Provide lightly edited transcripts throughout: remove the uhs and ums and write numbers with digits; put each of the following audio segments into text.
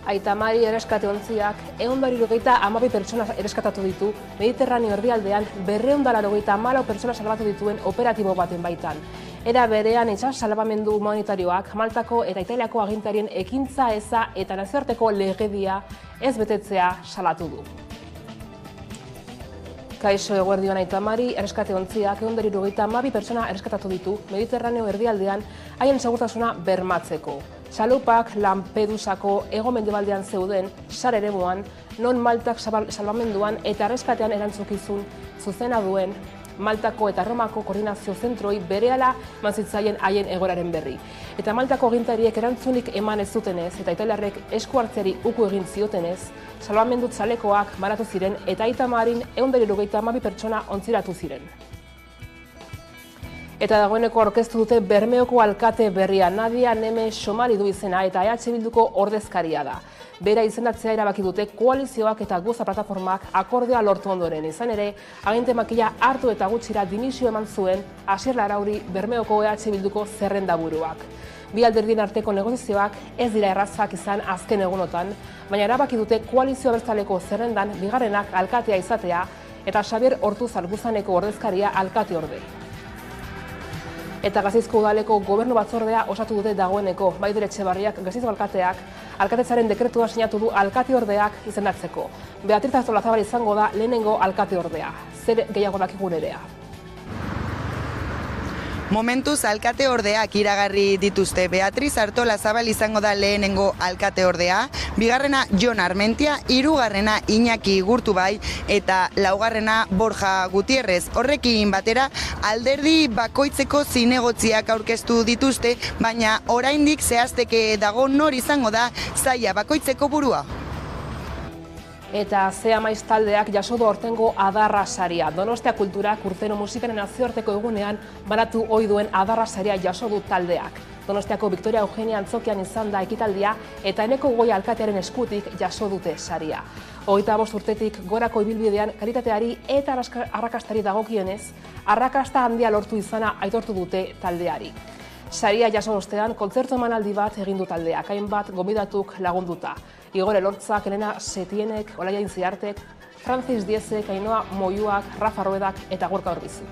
Aita Mari erreskate ontziak 172 pertsona erreskatatu ditu Mediterraneo erdialdean 294 pertsona salbatu dituen operatibo baten baitan. Era berean itsas salbamendu humanitarioak Maltako eta Italiako agintarien ekintza eza eta nazioarteko legedia ez betetzea salatu du. Kaixo eguerdion Aita Mari, erreskate ontziak 172 pertsona erreskatatu ditu Mediterraneo erdialdean haien segurtasuna bermatzeko. Txalupak Lampedusako hego-mendebaldean zeuden sar eremuan, non Maltak salbamenduan eta erreskatean erantzukizun zuzena duen Maltako eta Romako koordinazio zentroi berehala eman zitzaien haien egoeraren berri. Eta Maltako agintariek erantzunik eman ez zutenez eta italiarrek esku hartzeari uko egin ziotenez, salbamendu txalekoak banatu ziren eta Aita Marin 172 pertsona ontziratu ziren. Eta dagoeneko aurkeztu dute Bermeoko alkate berria. Nadia Neme Somali du izena eta EH Bilduko ordezkaria da. Bera izendatzea erabaki dute koalizioak eta Guza plataformak akordioa lortu ondoren. Izan ere, aginte makila hartu eta gutxira dimisio eman zuen Asier Larrauri Bermeoko EH Bilduko zerrendaburuak. Bi alderdien arteko negoziazioak ez dira errazak izan azken egunotan, baina erabaki dute koalizio abertzaleko zerrendan bigarrenak alkatea izatea eta Xabier Ortuzar Guzaneko ordezkaria alkate orde. Eta Gasteizko udaleko gobernu batzordea osatu dute dagoeneko. Maider Etxebarriak Gasteizko alkateak alkatetzaren dekretua sinatu du alkate ordeak izendatzeko. Beatriz Artolazabal izango da lehenengo alkate ordea. Zer gehiago dakigun erea. Momentuz alkate ordeak iragarri dituzte. Beatriz Artolazabal izango da lehenengo alkate ordea, bigarrena Jon Armentia, hirugarrena Iñaki Gurtubai eta laugarrena Borja Gutierrez. Horrekin batera alderdi bakoitzeko zinegotziak aurkeztu dituzte, baina oraindik zehazteke dago nor izango da saila bakoitzeko burua. Eta Zea Maiz taldeak jaso du aurtengo Adarra saria. Donostia Kulturak urtero musikaren nazioarteko egunean banatu ohi duen Adarra saria jaso du taldeak. Donostiako Victoria Eugenia antzokian izan da ekitaldia eta Eneko Goia alkatearen eskutik jaso dute saria. 25 urtetik gorako ibilbidean kalitateari eta arrakastari dagokienez, arrakasta handia lortu izana aitortu dute taldeari. Saria jaso ostean kontzertu emanaldi bat egin du taldeak, hainbat gonbidatuk lagunduta. Igor Elortzak, Elena Setienek, Olaia Intziartek, Francis Diezek, Ainhoa Moiuak, Rafa Ruedak eta Gorka Orbizu.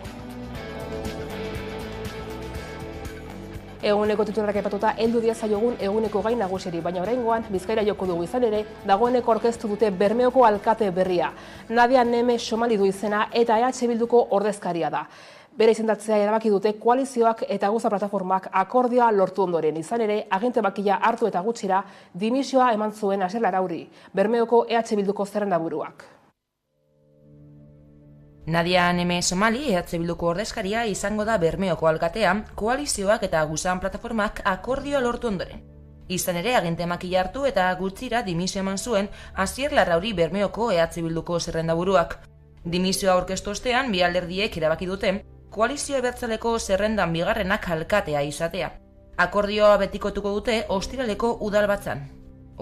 Eguneko titularrak aipatuta heldu diezaiogun eguneko gai nagusiri, baina oraingoan Bizkaira joko dugu izan ere, dagoeneko aurkeztu dute Bermeoko alkate berria. Nadia Neme Somali du izena eta EH Bilduko ordezkaria da. Bere izendatzea erabaki dute koalizioak eta Guza plataformak akordioa lortu ondoren. Izan ere, aginte makila hartu eta gutxira dimisioa eman zuen Asier Larrauri, Bermeoko EH Bilduko zerrendaburuak. Nadia Neme Somali, EH Bilduko ordezkaria izango da Bermeoko alkatea, koalizioak eta Guza plataformak akordioa lortu ondoren. Izan ere, aginte makila hartu eta gutxira dimisio eman zuen Asier Larrauri Bermeoko EH Bilduko zerrendaburuak. Dimisioa aurkeztu ostean, bi alderdiek erabaki dute koalizio abertzaleko zerrendan bigarrenak alkatea izatea. Akordioa betikotuko dute ostiraleko udalbatzan.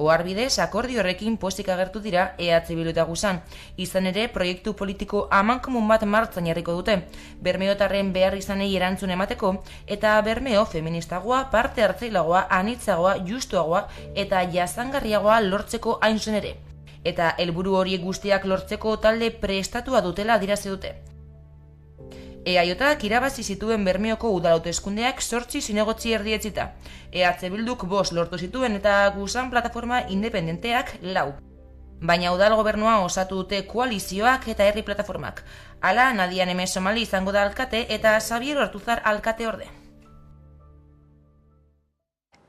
Oharbidez, akordio horrekin pozik agertu dira EH Bildu eta Guzan. Izan ere, proiektu politiko amankomun bat martxan jarriko dute, bermeotarren behar izanei erantzun emateko, eta Bermeo feministagoa, parte hartzailagoa, anitzagoa, justuagoa eta jasangarriagoa lortzeko hain zen ere. Eta helburu horiek guztiak lortzeko talde prestatua dutela adierazi dute. EAJak irabazi zituen Bermeoko udal hauteskundeak 8 zinegotzi erdietzita. EH Bilduk 5 lortu zituen eta Guzan plataforma independenteak 4. Baina udal gobernua osatu dute koalizioak eta herri plataformak. Hala, Nadia Neme Somali izango da alkate eta Xabier Ortuzar alkate orde.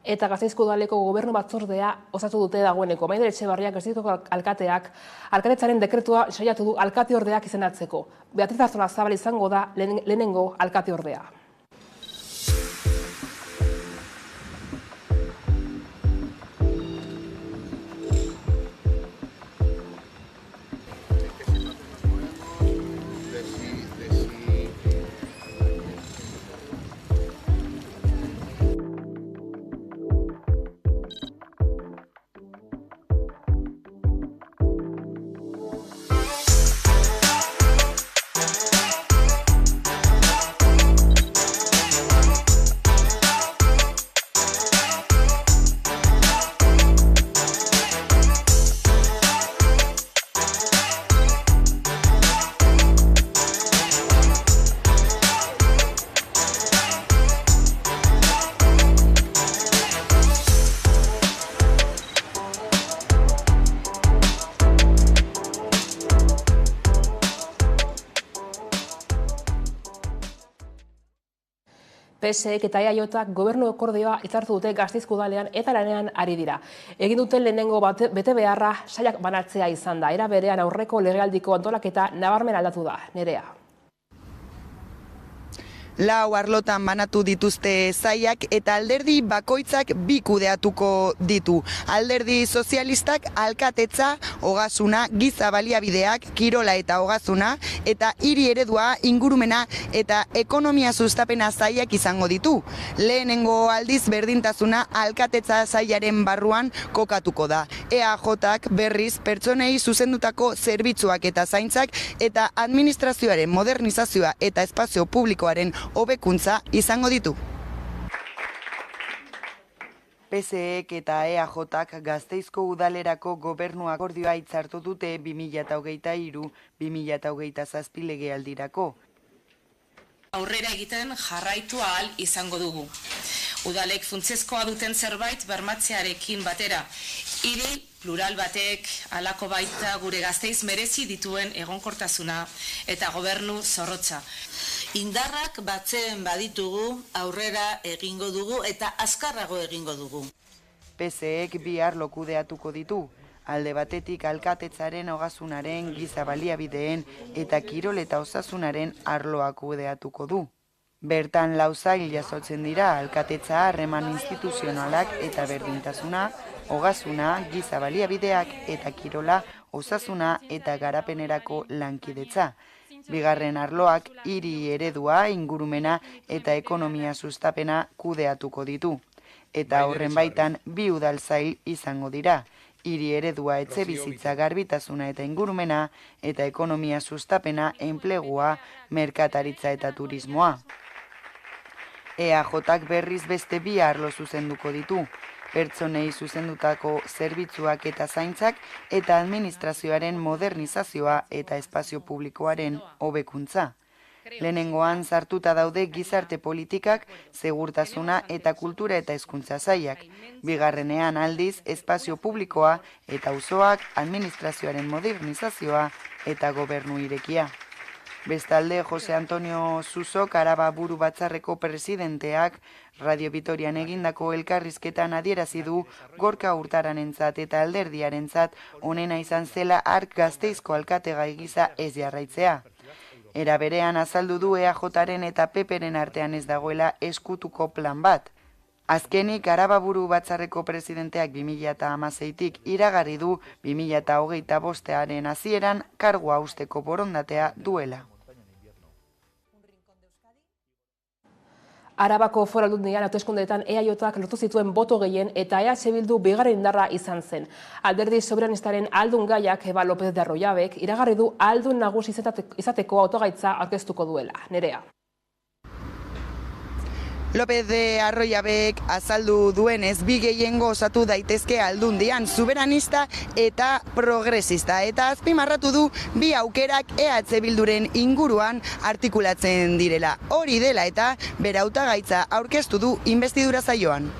Eta Gasteizko udaleko gobernu batzordea osatu dute dagoeneko. Maider Etxebarriak Gasteizko alkateak alkatetzaren dekretua saiatu du alkate ordeak izendatzeko. Beatriz Artolazabal izango da lehenengo alkate ordea. PSek eta EAJak gobernu akordioa hitzartu dute Gasteizko udalean eta lanean ari dira. Egin duten lehenengo bete beharra sailak banatzea izan da. Era berean aurreko legealdiko antolaketa nabarmen aldatu da. Nerea. Lau arlotan banatu dituzte sailak eta alderdi bakoitzak bi kudeatuko ditu. Alderdi sozialistak alkatetza, ogasuna, giza baliabideak, kirola eta ogasuna, eta hiri eredua, ingurumena eta ekonomia sustapena sailak izango ditu. Lehenengo aldiz berdintasuna alkatetza sailaren barruan kokatuko da. EAJak berriz pertsonei zuzendutako zerbitzuak eta zaintzak eta administrazioaren modernizazioa eta espazio publikoaren hobekuntza izango ditu. PSek eta EAJak Gasteizko udalerako gobernu akordioa hitzartu dute 2023-2027 legealdirako. Aurrera egiten jarraitu ahal izango dugu. Udalek funtsezkoa duten zerbait bermatzearekin batera, hiri plural batek halako baita gure Gasteiz merezi dituen egonkortasuna eta gobernu zorrotza. Indarrak batzen baditugu, aurrera egingo dugu eta azkarrago egingo dugu. PSek bi arlo kudeatuko ditu. Alde batetik alkatetzaren, ogasunaren, giza baliabideen eta kirol eta osasunaren arloa kudeatuko du. Bertan lau sail jasotzen dira alkatetza, harreman instituzionalak eta berdintasuna, ogasuna, giza baliabideak eta kirola, osasuna eta garapenerako lankidetza. Bigarren arloak hiri eredua, ingurumena eta ekonomia sustapena kudeatuko ditu. Eta horren baitan bi udaltzail izango dira. Hiri eredua etxebizitza, garbitasuna eta ingurumena eta ekonomia sustapena, enplegua, merkataritza eta turismoa. EAJak berriz beste bi arlo zuzenduko ditu. Pertsonei zuzendutako zerbitzuak eta zaintzak eta administrazioaren modernizazioa eta espazio publikoaren hobekuntza. Lehenengoan sartuta daude gizarte politikak, segurtasuna eta kultura eta hezkuntza sailak. Bigarrenean aldiz espazio publikoa eta auzoak, administrazioaren modernizazioa eta gobernu irekia. Bestalde, Jose Antonio Susok Araba Buru Batzarreko presidenteak Radio Vitorian egindako elkarrizketan adierazi du Gorka Urtaranentzat eta alderdiarentzat onena izan zela hark Gasteizko alkategai gisa ez jarraitzea. Era berean azaldu du EAJaren eta PPren artean ez dagoela eskutuko plan bat. Azkenik, Araba Buru Batzarreko presidenteak 2016tik iragarri du 2025aren hasieran kargua uzteko borondatea duela. Arabako Foru Aldundian hauteskundeetan EAJak lortu zituen boto gehien eta EH Bildu bigarren indarra izan zen. Alderdi soberanistaren Aldun Gaiak Eba López de Arroyabek iragarri du aldun nagusi izateko hautagaitza aurkeztuko duela. Nerea. López de Arroyabek azaldu duenez bi gehiengo osatu daitezke Aldundian, soberanista eta progresista. Eta azpimarratu du bi aukerak EH Bilduren inguruan artikulatzen direla. Hori dela eta bere hautagaitza aurkeztu du inbestidura saioan.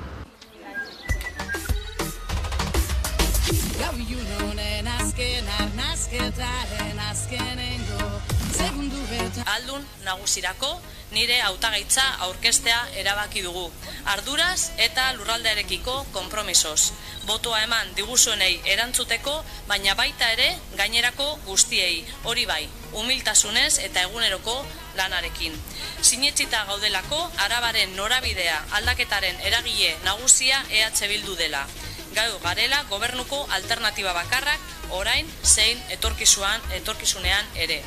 Aldun nagusirako nire hautagaitza aurkeztea erabaki dugu. Arduraz eta lurraldearekiko konpromisoz. Botoa eman diguzuenei erantzuteko, baina baita ere gainerako guztiei. Hori bai, humiltasunez eta eguneroko lanarekin. Sinetsita gaudelako Arabaren norabidea aldaketaren eragile nagusia EH Bildu dela. Gau garela gobernuko alternatiba bakarrak orain zein etorkizunean ere.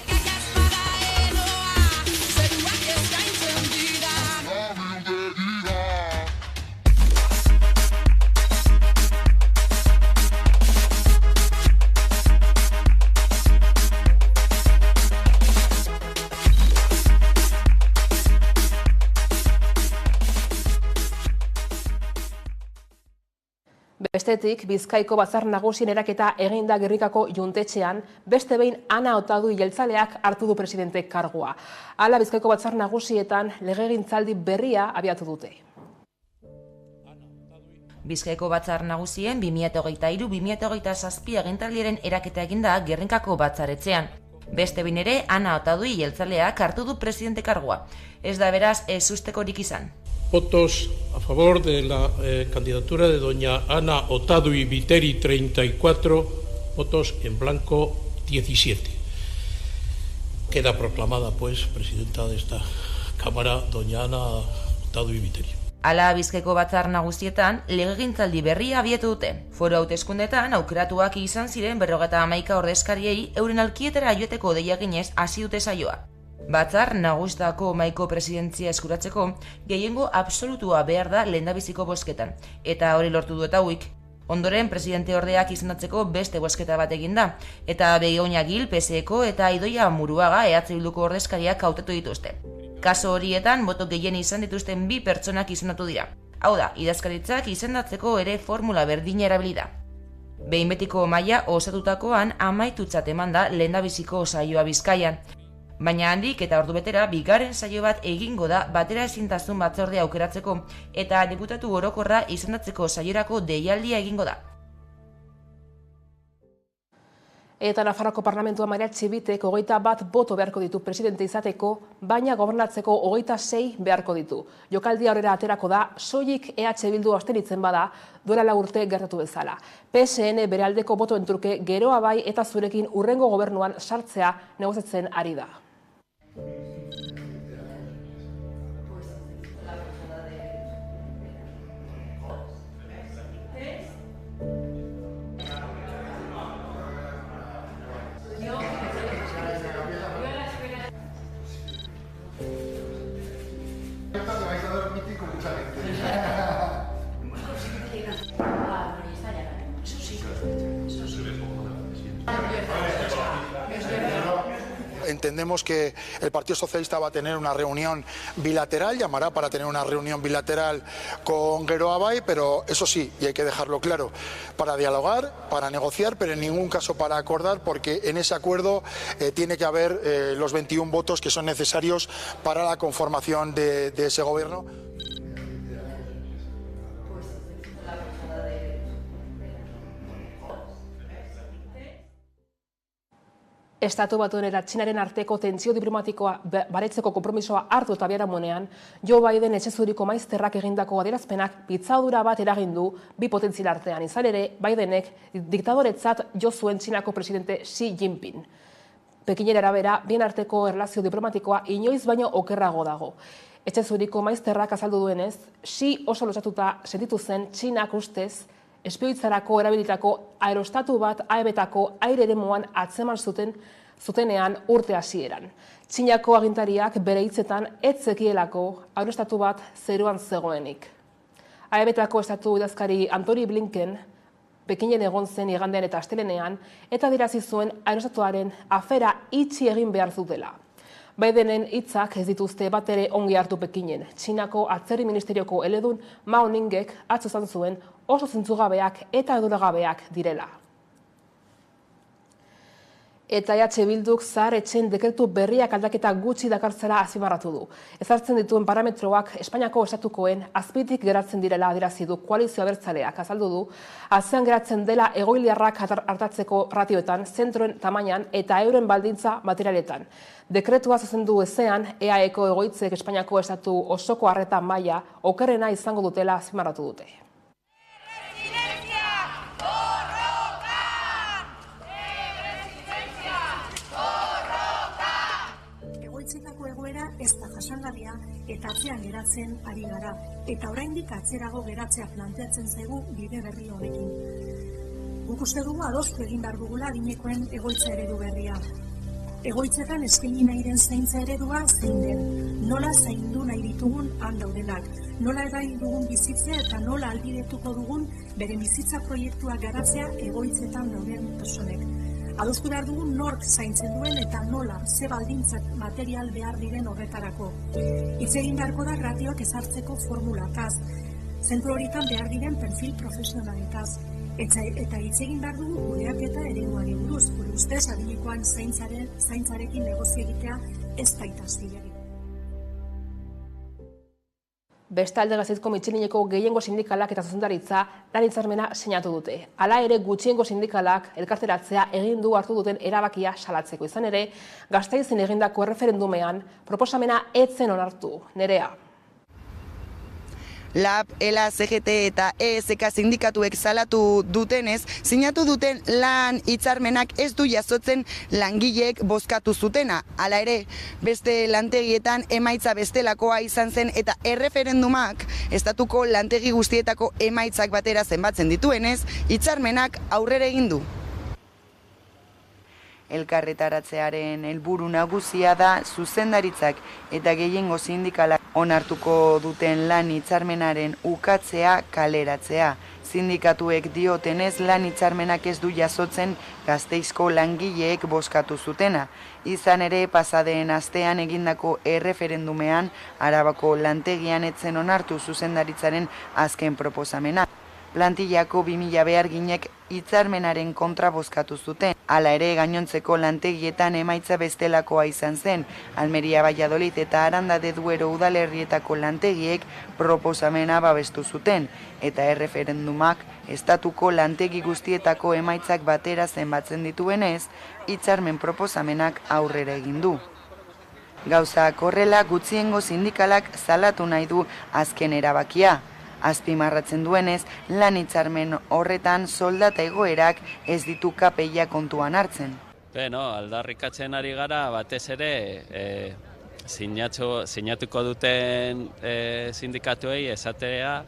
Bestetik, Bizkaiko Batzar Nagusien eraketa eginda Gernikako juntetxean, beste behin Ana Otadui jeltzaleak hartu du presidente kargua. Hala, Bizkaiko Batzar Nagusietan legegintzaldi berria abiatu dute. Bizkaiko Batzar Nagusien 2023-2027 agintaldiaren eraketa eginda Gernikako Batzaretxean. Beste behin ere Ana Otadui jeltzaleak hartu du presidente kargua. Ez da beraz ez ustekorik izan. Votos a favor de la candidatura de doña Ana Otadui Viteri, 34, votos en blanco, 17. Queda proclamada, pues, presidenta de esta Cámara, doña Ana Otadui Viteri. Hala, Bizkaiko batzar nagusietan, legegintzaldi berria abiatu dute. Foru hauteskundetan aukeratuak izan ziren 51 ordezkariei euren alkietara joateko deia ginez hasi dute saioa. Batzar nagustako mahaiko presidentzia eskuratzeko gehiengo absolutua behar da lehendabiziko bozketan, eta hori lortu du eta huik. Ondoren, presidente ordeak izendatzeko beste bozketa bat egin da, eta Begoña Gil, PSeko eta Idoia Muruaga EH Bilduko ordezkariak hautatu dituzte. Kaso horietan, boto gehien izan dituzten 2 pertsonak izendatu dira. Hau da, idazkaritzak izendatzeko ere formula berdina erabili da. Behin betiko maila osatutakoan amaitutzat eman da lehendabiziko saioa Bizkaian. Baina handik eta ordubetera bigarren saio bat egingo da bateraezintasun batzordea aukeratzeko eta diputatu orokorra izendatzeko saiorako deialdia egingo da. Eta Nafarroako Parlamentua Mariatxi Bitek 21 boto beharko ditu presidente izateko, baina gobernatzeko 26 beharko ditu. Jokaldia aurrera aterako da, soilik EH Bildu abstenitzen bada, duela 4 urte gertatu bezala. PSN bere aldeko botoen truke Geroa Bai eta Zurekin hurrengo gobernuan sartzea negoziatzen ari da. Entendemos que el Partido Socialista va a tener una reunión bilateral, llamará para tener una reunión bilateral con Geroa Bai, pero eso sí, y hay que dejarlo claro, para dialogar, para negociar, pero en ningún caso para acordar, porque en ese acuerdo tiene que haber los 21 votos que son necesarios para la conformación de ese gobierno. Estatu Batuen eta Txinaren arteko tentsio diplomatikoa baretzeko konpromisoa hartu eta biharamunean, Joe Biden etxezuriko maizterrak egindako adierazpenak pitzadura bat eragin du 2 potentzial artean. Izan ere, Bidenek diktadoretzat jo zuen Txinako presidente Xi Jinping. Pekinen arabera, bien arteko erlazio diplomatikoa inoiz baino okerrago dago. Etxezuriko maizterrak azaldu duenez, Xi oso lotxatuta sentitu zen Txinak ustez, espioitzarako erabilitako aerostatu bat AEB-tako aire eremuan atzeman zutenean urte hasieran. Txinako agintariak bere hitzetan ez zekielako aerostatu bat zeruan zegoenik. AEB-tako estatu idazkari Antony Blinken Pekinen egon zen igandean eta astelenean eta adierazi zuen aerostatuaren afera itxi egin behar zutela. Bidenen hitzak ez dituzte batere ongi hartu Pekinen. Txinako atzerri ministerioko eledun Mao Ningek atzo esan zuen oso zentzugabeak eta arduragabeak direla. Eta EH Bilduk zahar-etxeen dekretu berriak aldaketa gutxi dakartzera azpimarratu du. Ezartzen dituen parametroak Espainiako estatukoen azpitik geratzen direla adierazi du koalizio abertzaleak azaldu du, atzean geratzen dela egoiliarrak hartatzeko ratioetan, zentroen tamainan eta euren baldintza materialetan. Dekretua zuzendu ezean, EAeko egoitzek Espainiako estatu osoko arreta maila okerrena izango dutela azpimarratu dute. Egoitzetako egoera ez da jasangarria eta atzean geratzen ari gara. Eta oraindik atzerago geratzea planteatzen zaigu bide berri honekin. Guk uste dugu adostu egin behar dugula adinekoen egoitza eredu berria. Egoitzetan eskaini nahi den zaintza eredua zein den, nola zaindu nahi ditugun han daudenak, nola erail dugun bizitzea eta nola albidetuko dugun bere bizitza proiektua garatzea egoitzetan dauden personek. Adostu behar dugun nork zaintzen duen eta nola, ze baldintzak material behar diren horretarako. Hitz egin beharko da ratioak ezartzeko formulataz, zentro horietan behar diren perfil profesionaletaz. Eta hitz egin behar dugu kudeaketa ereduari buruz, gure ustez adinekoan zaintzarekin negozio egitea ez baita zilegi. Bestalde Gasteizko Mitxelineko gehiengo sindikalak eta zuzendaritza lan hitzarmena sinatu dute. Hala ere gutxiengo sindikalak elkarteratzea egin du hartu duten erabakia salatzeko. Izan ere, Gasteizen egindako erreferendumean proposamena ez zen onartu. Nerea. LAB, ELA, CGT eta ESK sindikatuek salatu dutenez, sinatu duten lan hitzarmenak ez du jasotzen langileek bozkatu zutena. Hala ere, beste lantegietan emaitza bestelakoa izan zen eta erreferendumak estatuko lantegi guztietako emaitzak batera zenbatzen dituenez, hitzarmenak aurrera egin du. Elkarretaratzearen helburu nagusia da zuzendaritzak eta gehiengo sindikalak onartuko duten lan hitzarmenaren ukatzea, kaleratzea. Sindikatuek diotenez lan hitzarmenak ez du jasotzen Gasteizko langileek bozkatu zutena. Izan ere, pasadeen astean egindako erreferendumean Arabako lantegian etzen onartu zuzendaritzaren azken proposamena. Plantillako 2000 beharginek hitzarmenaren kontra bozkatu zuten. Hala ere, gainontzeko lantegietan emaitza bestelakoa izan zen. Almeria, Valladolid eta Aranda de Duero udalerrietako lantegiek proposamena babestu zuten. Eta erreferendumak estatuko lantegi guztietako emaitzak batera zenbatzen dituenez, hitzarmen proposamenak aurrera egin du. Gauzak horrela, gutxiengo sindikalak salatu nahi du azken erabakia. Azpimarratzen duenez, lan hitzarmen horretan soldata egoerak ez ditu KPIa kontuan hartzen. Aldarrikatzen ari gara batez ere sinatuko duten sindikatuei esatea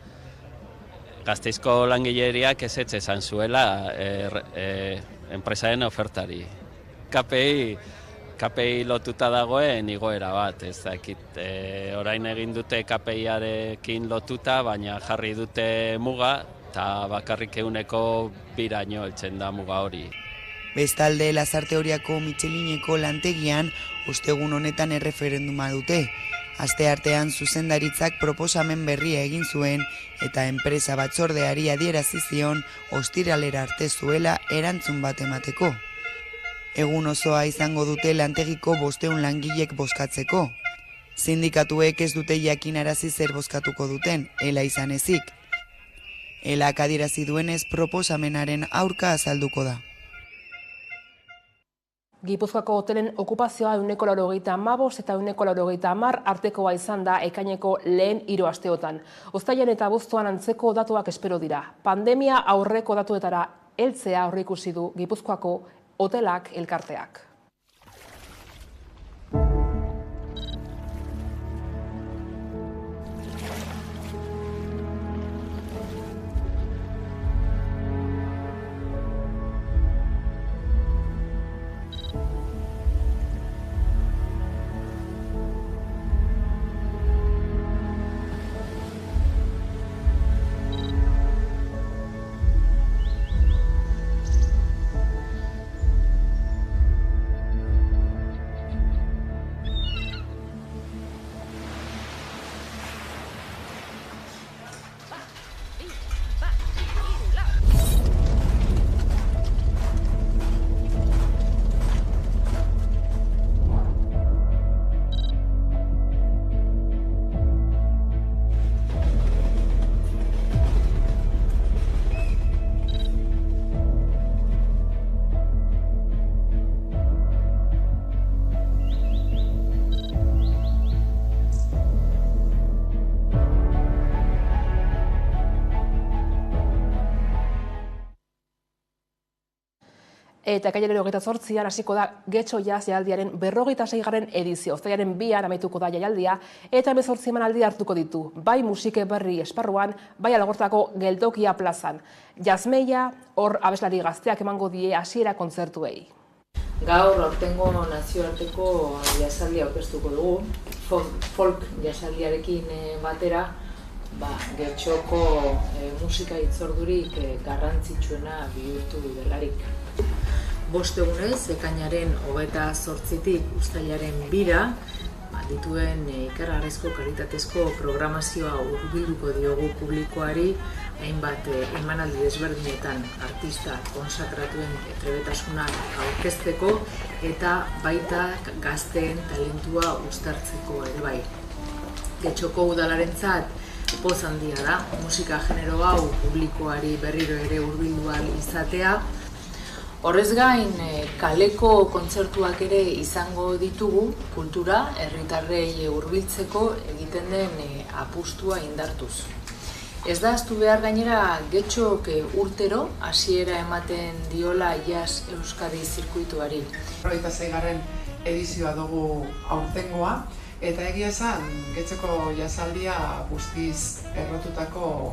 Gasteizko langileriak ezetz esan zuela enpresaren ofertari. KPI lotuta dagoen igoera bat, ez dakit, orain egin dute KPIarekin lotuta, baina jarri dute muga, eta bakarrik 2% heltzen da muga hori. Bestalde, Lasarte Oriako Mitxelineko lantegian ostegun honetan erreferenduma dute. Asteartean zuzendaritzak proposamen berria egin zuen eta enpresa batzordeari adierazi zion ostiralera arte zuela erantzun bat emateko. Egun osoa izango dute lantegiko 500 langilek bozkatzeko. Sindikatuek ez dute jakinarazi zer bozkatuko duten, ELA izan ezik. ELAk adierazi duenez proposamenaren aurka azalduko da. Gipuzkoako hotelen okupazioa 185 eta 190 artekoa izan da ekaineko lehen 3 asteotan. Uztailean eta abuztuan antzeko datuak espero dira. Pandemia aurreko datuetara heltzea aurreikusi du Gipuzkoako hotelak elkarteak. Eta ekainaren 28an hasiko da Getxo Jazz jaialdiaren 46. edizio. Uztailaren 2an amaituko da jaialdia eta 18 emanaldi hartuko ditu. Bai musike berri esparruan, bai Algortako geltokia plazan. Jazmeia hor abeslari gazteak emango die hasiera kontzertuei. Gaur aurtengo nazioarteko jazaldia aurkeztuko dugu. Folk jazaldiarekin batera, Getxoko musika hitzordurik garrantzitsuena bihurtu delarik. 5 egunez, ekainaren 28tik uztailaren 2ra, dituen ikaragarrizko kalitatezko programazioa hurbilduko diogu publikoari, hainbat emanaldi desberdinetan artista konsakratuen trebetasunak aurkezteko eta baita gazteen talentua uztartzeko ere bai. Getxoko udalarentzat poz handia da, musika genero hau publikoari berriro ere hurbildu ahal izatea. Horrez gain, kaleko kontzertuak ere izango ditugu, kultura herritarrei hurbiltzeko egiten den apustua indartuz. Ez da ahaztu behar gainera Getxok urtero hasiera ematen diola Jazz Euskadi zirkuituari. 26. edizioa dugu aurtengoa, eta egia esan Getxoko jazaldia guztiz errotutako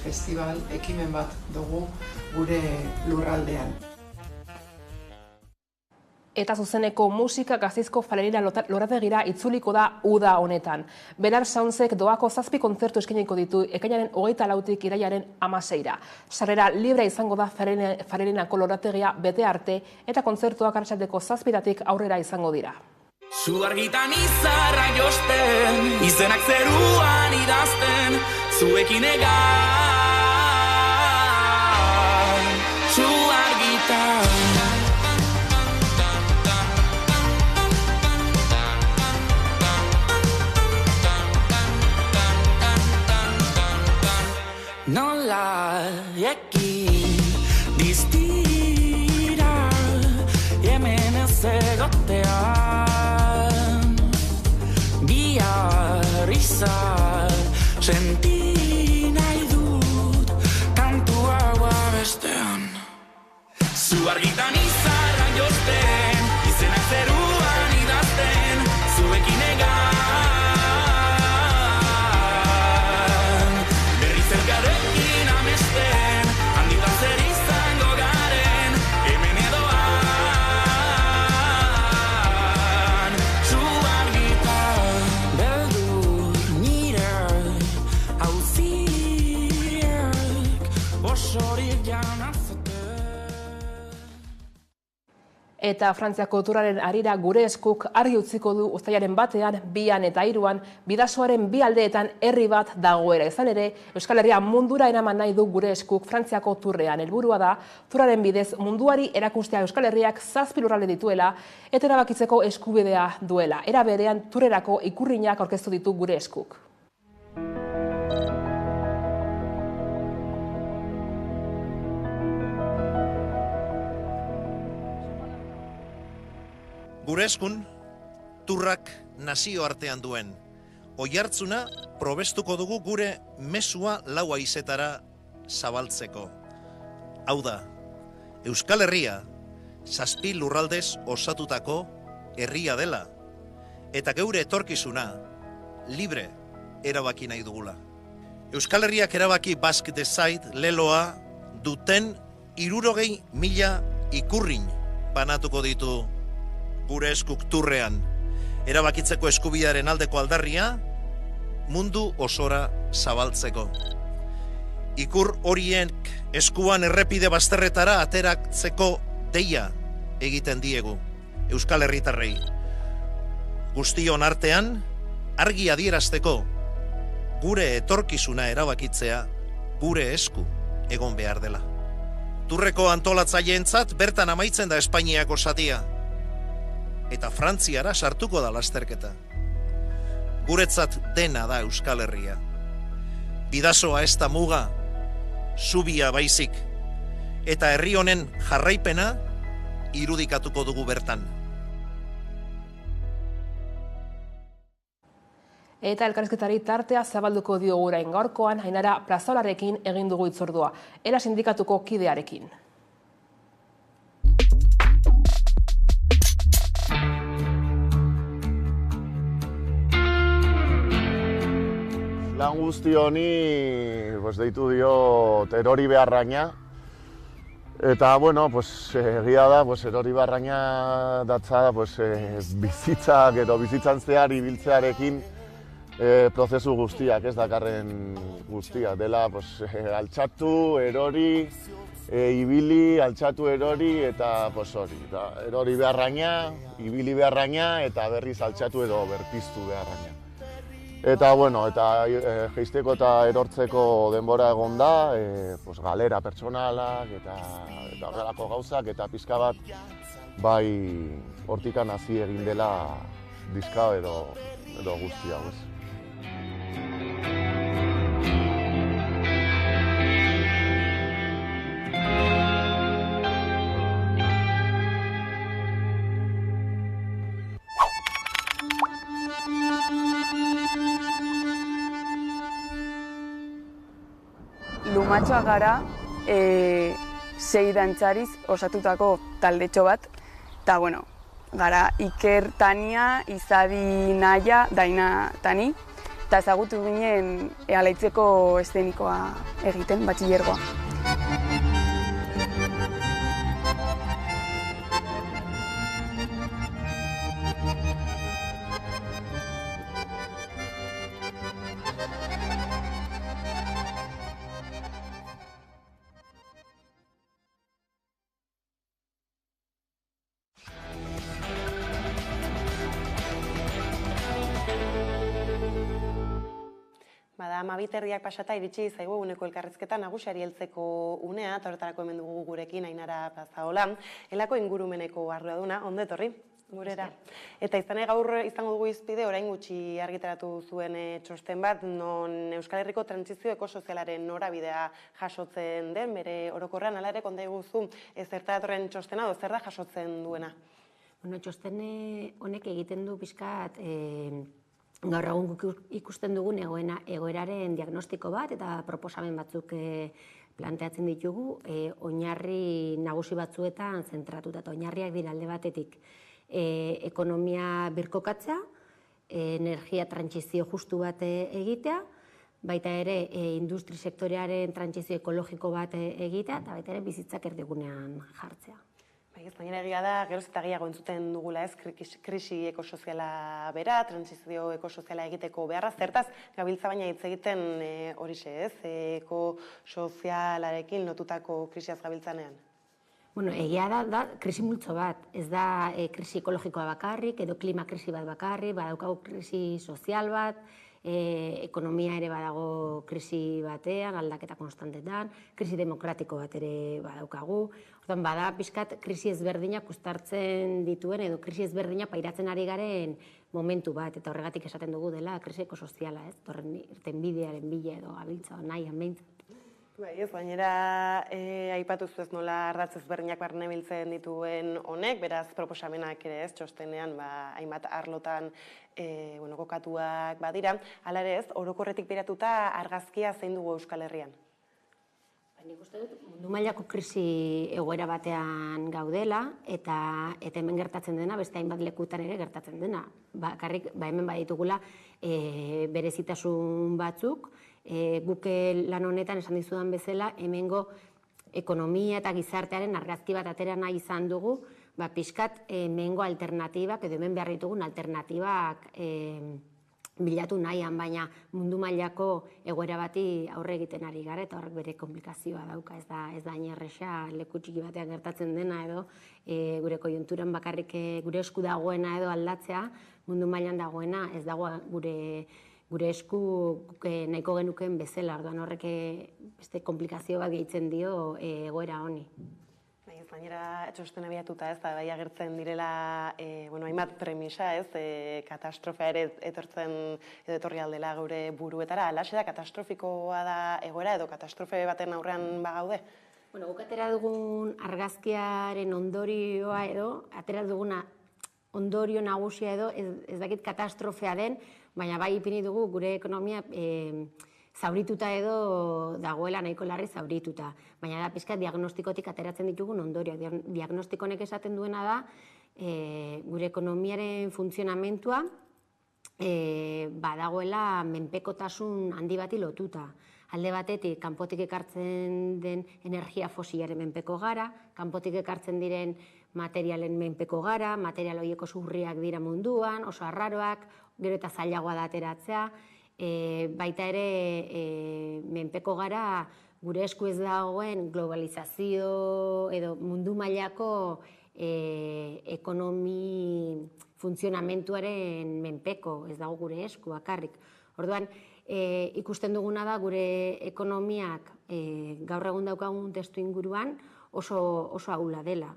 festival ekimen bat dugu gure lurraldean. Eta zuzeneko musika Gasteizko Falerina lorategira itzuliko da uda honetan. Belar Soundsek doako 7 kontzertu eskainiko ditu ekainaren 24tik irailaren 16ra. Sarrera libre izango da Falerinako lorategia bete arte eta kontzertuak arratsaldeko 7tik aurrera izango dira. Zu argitan izarra josten, izenak zeruan idazten, zuekin egan. Zu argitan. Nola ekin diztira hemen ez egotean bihar izan senti nahi dut kantu hau abestean. Zu argitan izarra josten, izenak zeruan idazten, zuekin egan. Elkarrekin amesten, handitan zer izango garen, hemen edoan. Zu argitan, beldur nire hauziek, osorik janazaten. Eta Frantziako turaren harira gure eskuk argi utziko du uztailaren 1, 2 eta 3 Bidasoaren 2 aldeetan herri bat dagoela. Izan ere, Euskal Herria mundura eraman nahi du gure eskuk Frantziako turrean. Helburua da, turaren bidez munduari erakustea Euskal Herriak 7 lurralde dituela eta erabakitzeko eskubidea duela. Era berean turrerako ikurrinak aurkeztu ditu gure eskuk. Gure eskun, turrak nazio artean duen. Oihartzuna probestuko dugu gure mezua lau haizetara zabaltzeko. Hau da, Euskal Herria 7 lurraldez osatutako herria dela, eta geure etorkizuna libre erabaki nahi dugula. Euskal Herriak erabaki Basque Decide leloa duten 60.000 ikurrin banatuko ditu gure eskuk turrean. Erabakitzeko eskubidearen aldeko aldarria mundu osora zabaltzeko. Ikur horiek eskuan errepide bazterretara ateratzeko deia egiten diegu Euskal Herritarrei. Guztion artean argi adierazteko gure etorkizuna erabakitzea gure esku egon behar dela. Turreko antolatzaileentzat bertan amaitzen da Espainiako zatia. Eta Frantziara sartuko da lasterketa. Guretzat dena da Euskal Herria. Bidasoa ez da muga, zubia baizik. Eta herri honen jarraipena irudikatuko dugu bertan. Eta elkarrizketari tartea zabalduko diogu orain gaurkoan, Ainara Plazolarekin egin dugu hitzordua, ELA sindikatuko kidearekin. Lan guzti honi deitu dio erori beharraina. Eta, bueno, egia da, erori beharraina datza bizitzak edo bizitzan zehar ibiltzearekin prozesu guztiak, ez dakarren guztia. Dela, altxatu, erori, ibili, altxatu, erori eta hori. Erori beharraina, ibili beharraina eta berriz altxatu edo berpiztu beharraina. Eta, bueno, jeisteko eta erortzeko denbora egon da, galera pertsonalak eta horrelako gauzak, eta pizka bat bai hortikan hasi egin dela diska edo guztia, ez? lumatxoak gara 6 dantzariz osatutako taldetxo bat, eta, bueno, gara Iker, Tania, Izadi, Naia, Daina, Tani, eta ezagutu ginen Alaitzeko eszenikoa egiten, batxillergoa. Bada, 12:30 pasata iritsi zaigu eguneko elkarrizketa nagusiari heltzeko unea, eta horretarako hemen dugu gurekin Ainara Pazaola, elako ingurumeneko arduraduna, ondo etorri, gurera. Eta gaur izango dugu izpide, orain gutxi argitaratu zuen txosten bat, non Euskal Herriko trantsizio ekosozialaren norabidea jasotzen den, bere orokorrean ala ere konta iguzu zertara datorren txostena, edo zer da jasotzen duena? Txosten honek egiten du pixkat gaur egun ikusten dugun egoeraren diagnostiko bat eta proposamen batzuk planteatzen ditugu, oinarri nagusi batzuetan zentratuta, eta oinarriak dira alde batetik ekonomia birkokatzea, energia trantsizio justu bat egitea, baita ere industri sektorearen trantsizio ekologiko bat egitea, eta baita ere bizitzak erdigunean jartzea. Baina egia da, geroz eta gehiago entzuten dugula krisi ekosoziala bera, transizio ekosoziala egiteko beharra, zertaz gabiltza baina hitz egiten horixe ez, ekosozialarekin lotutako krisiaz gabiltzanean? Egia da krisi multzo bat, ez da krisi ekologikoa bakarrik, edo klima krisi bat bakarrik, badaukagu krisi sozial bat, ekonomia ere badago krisi batean, aldaketa konstantetan, krisi demokratiko bat ere badaukagu. Orduan, bada pixkat krisi ezberdinak uztartzen dituen edo krisi ezberdinak pairatzen ari garen momentu bat, eta horregatik esaten dugu dela krisi ekosoziala, ez? Torren irtenbidearen bila edo gabiltza nahian behintzat. Gainera, aipatu ez nola ardatz ezberdinak barne biltzen dituen honek, beraz proposamenak ere ez, txostenean hainbat arlotan kokatuak badira. Hala ere ez, orokorretik biratuta argazkia zein dugu Euskal Herrian? Nik uste dut, mundu mailako krisi egoera batean gaudela, eta hemen gertatzen dena, beste hainbat lekutan ere gertatzen dena. Bakarrik, hemen baditugula berezitasun batzuk, guk lan honetan esan dizudan bezala, hemengo ekonomia eta gizartearen argazki bat atera nahi izan dugu, pixkat hemengo alternatibak, edo hemen behar ditugun alternatibak bilatu nahian, baina mundu mailako egoera bati aurre egiten ari gara, eta horrek bere komplikazioa dauka, ez da inerresa leku txiki batean gertatzen dena edo gure koiunturan bakarrik gure esku dagoena edo aldatzea, mundu mailan dagoena ez dago gure esku nahiko genukeen bezala, orduan horrek beste komplikazio bat gehitzen dio egoera honi. Gainera, txostena biatuta ez, bai agertzen direla, hainbat premisa ez, katastrofea ere etorri aldela gure buruetara, alaxe da, katastrofikoa da egoera edo katastrofe baten aurrean bagaude? Guk atera dugun argazkiaren ondorioa edo, atera duguna ondorio nagusia edo, ez dakit katastrofea den, baina bai ipini dugu gure ekonomia zaurituta edo dagoela nahiko larri zaurituta. Baina da pixka diagnostikotik ateratzen ditugun ondorioak. Diagnostiko honek esaten duena da gure ekonomiaren funtzionamentua badagoela menpekotasun handi bati lotuta. Alde batetik, kanpotik ekartzen den energia fosilaren menpeko gara, kanpotik ekartzen diren materialen menpeko gara, material horiek oso urriak dira munduan, oso arraroak, gero eta zailagoa da ateratzea, baita ere menpeko gara gure esku ez dagoen globalizazio edo mundu mailako ekonomi funtzionamentuaren menpeko, ez dago gure esku bakarrik. Orduan, ikusten duguna da gure ekonomiak gaur egun daukagun testu inguruan oso ahula dela.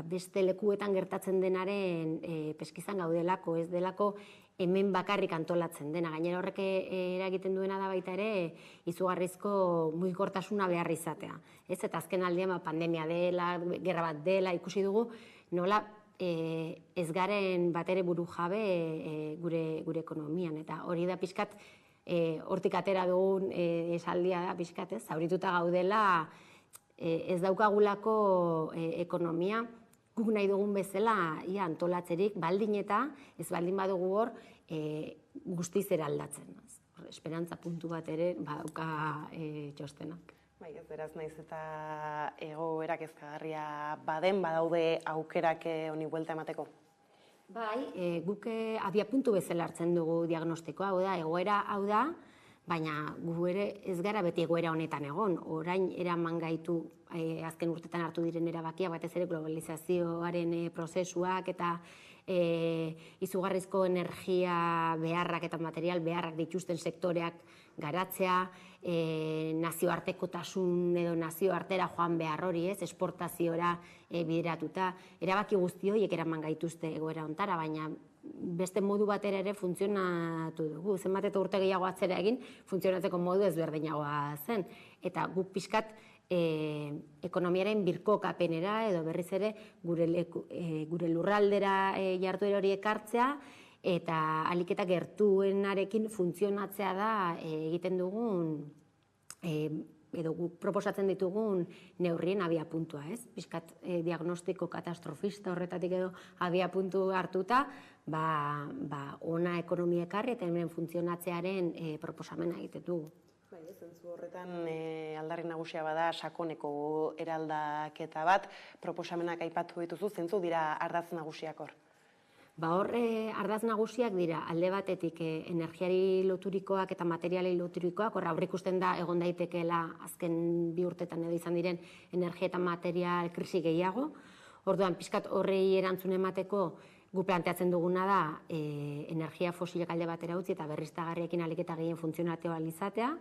Beste lekuetan gertatzen denaren peskizan gaudelako, ez delako hemen bakarrik antolatzen dena. Gainera horrek eragiten duena da baita ere izugarrizko mugikortasuna behar izatea. Eta azken aldean pandemia dela, gerra bat dela, ikusi dugu nola ez garen bat ere buru jabe gure ekonomian. Eta hori da pixkat hortik atera dugun esaldia da pixkat, zaurituta gaudela, ez daukagulako ekonomia, guk nahi dugun bezala antolatzerik, baldin eta ez baldin badugu hor guztiz eraldatzen. Esperantza puntu bat ere badauka txostenak. Bai, ez beraz naiz eta egoera kezkagarria badaude aukerak honi buelta emateko. Bai, guk abiapuntu bezala hartzen dugu diagnostikoa, hau da, egoera hau da, baina gu ere ez gara beti egoera honetan egon. Orain eraman gaitu azken urtetan hartu diren erabakia, batez ere globalizazioaren prozesuak eta izugarrizko energia beharrak eta material beharrak dituzten sektoreak garatzea, nazioartekotasun edo nazioartera joan behar hori, esportaziora bideratuta. Erabaki guzti horiek eraman gaituzte egoera hontara, baina beste modu batera ere funtzionatu dugu. Zenbat eta urte gehiago atzera egin, funtzionatzeko modu ezberdinagoa zen. Eta guk pixkat ekonomiaren birkokapenera edo berriz ere gure lurraldera jarduera hori ekartzea eta ahalik eta gertuenarekin funtzionatzea da egiten dugun edo guk proposatzen ditugun neurrien abiapuntua, ez? Pixkat diagnostiko katastrofista horretatik edo abiapuntu hartuta, ona ekonomia ekarri eta hemen funtzionatzearen proposamena egiten dugu. Zentzu horretan aldarri nagusia bada sakoneko eraldaketa bat, proposamenak aipatu dituzu, zentzu dira ardatz nagusiak hor? Hor ardaz nagusiak dira alde batetik energiari loturikoak eta materialei loturikoak, hor aurrikusten da egon daitekeela azken 2 urtetan edo izan diren energia eta material krisi gehiago. Orduan, pixkat horrei erantzun emateko gu planteatzen duguna da energia fosilak alde batera utzi eta berriztagarriekin ahalik eta gehien funtzionatu ahal izatea,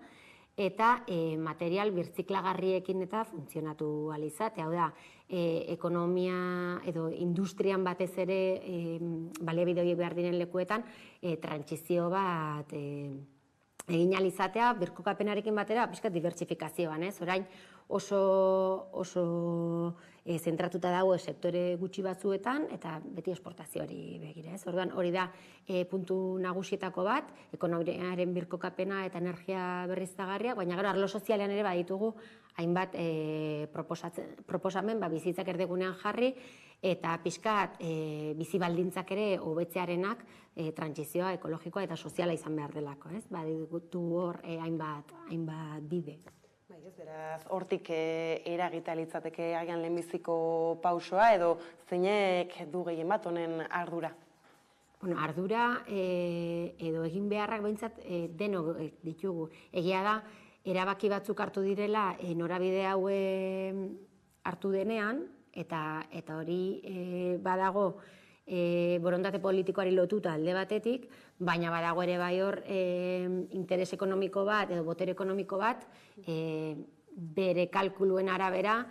eta material birtziklagarriekin eta funtzionatu ahal izatea. Hau da, ekonomia edo industrian batez ere baliabide horiek behar diren lekuetan trantsizio bat egin ahal izatea, birkokapenarekin batera pixkat dibertsifikazioan, ez? Orain oso zentratuta dago sektore gutxi batzuetan eta beti esportazioari begira, ez? Orduan hori da puntu nagusietako bat, ekonomiaren birkokapena eta energia berriztagarriak, baina gero arlo sozialean ere baditugu hainbat proposamen bizitzak erdigunean jarri eta pixkat bizi baldintzak ere hobetzearenak trantsizioa ekologikoa eta soziala izan behar delako, ez? Baditu hor hainbat bide. Beraz, hortik eragita litzateke agian lehenbiziko pausoa edo zeinek du gehien bat honen ardura? Ardura edo egin beharrak behintzat denok ditugu. Egia da, erabaki batzuk hartu direla norabide hau hartu denean eta hori badago borondate politikoari lotuta alde batetik, baina badago ere bai hor interes ekonomiko bat edo botere ekonomiko bat bere kalkuluen arabera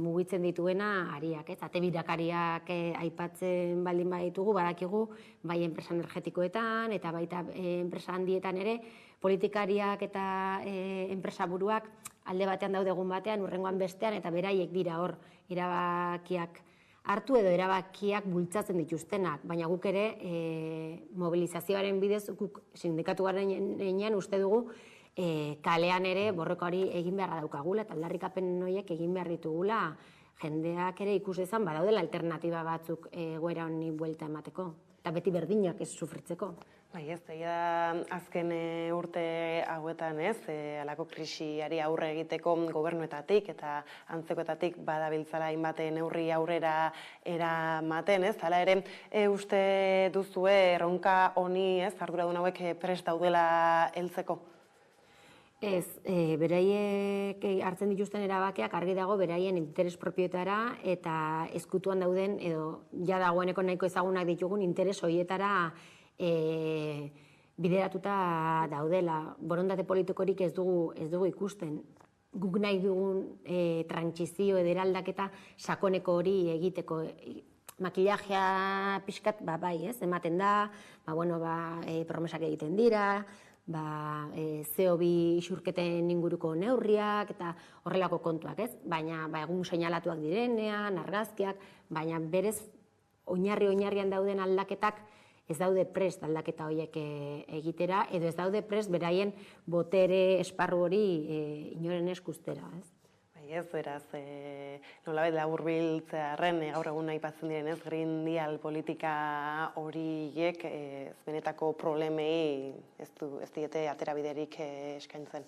mugitzen dituena ariak, ez? Ate birakariak aipatzen baldin baditugu, badakigu bai enpresa energetikoetan eta baita enpresa handietan ere politikariak eta enpresa buruak alde batean daude egun batean, hurrengoan bestean eta beraiek dira hor erabakiak hartu edo erabakiak bultzatzen dituztenak, baina guk ere mobilizazioaren bidez, guk sindikatu garenean uste dugu kalean ere borroka hori egin beharra daukagula eta aldarrikapen horiek egin behar ditugula jendeak ere ikus dezan badaudela alternatiba batzuk egoera honi buelta emateko eta beti berdinak ez sufritzeko. Bai, ez, azken urte hauetan ez, halako krisiari aurre egiteko gobernuetatik eta antzekoetatik badabiltzala hainbat neurri aurrera eramaten, ez? Hala ere, uste duzue erronka honi, ez, arduradun hauek prest daudela heltzeko? Ez, beraiek hartzen dituzten erabakiak argi dago beraien interes propioetara eta ezkutuan dauden edo ja dagoeneko nahiko ezagunak ditugun interes horietara bideratuta daudela. Borondate politikorik ez dugu ikusten. Guk nahi dugun trantsizio edo eraldaketa sakoneko hori egiteko. Makillajea pixkat, bai, ez, ematen da, promesak egiten dira, CO2 isurketen inguruko neurriak eta horrelako kontuak, ez? Baina egun seinalatuak direnean, argazkiak, baina berez oinarrian dauden aldaketak ez daude prest aldaketa horiek egitera, edo ez daude prest beraien botere esparru hori inoren eskustera, ez? Ez, beraz, nolabait laburbiltzearren gaur egun aipatzen direnez, Green Deal politika horiek benetako problemei ez diete aterabiderik eskaintzen.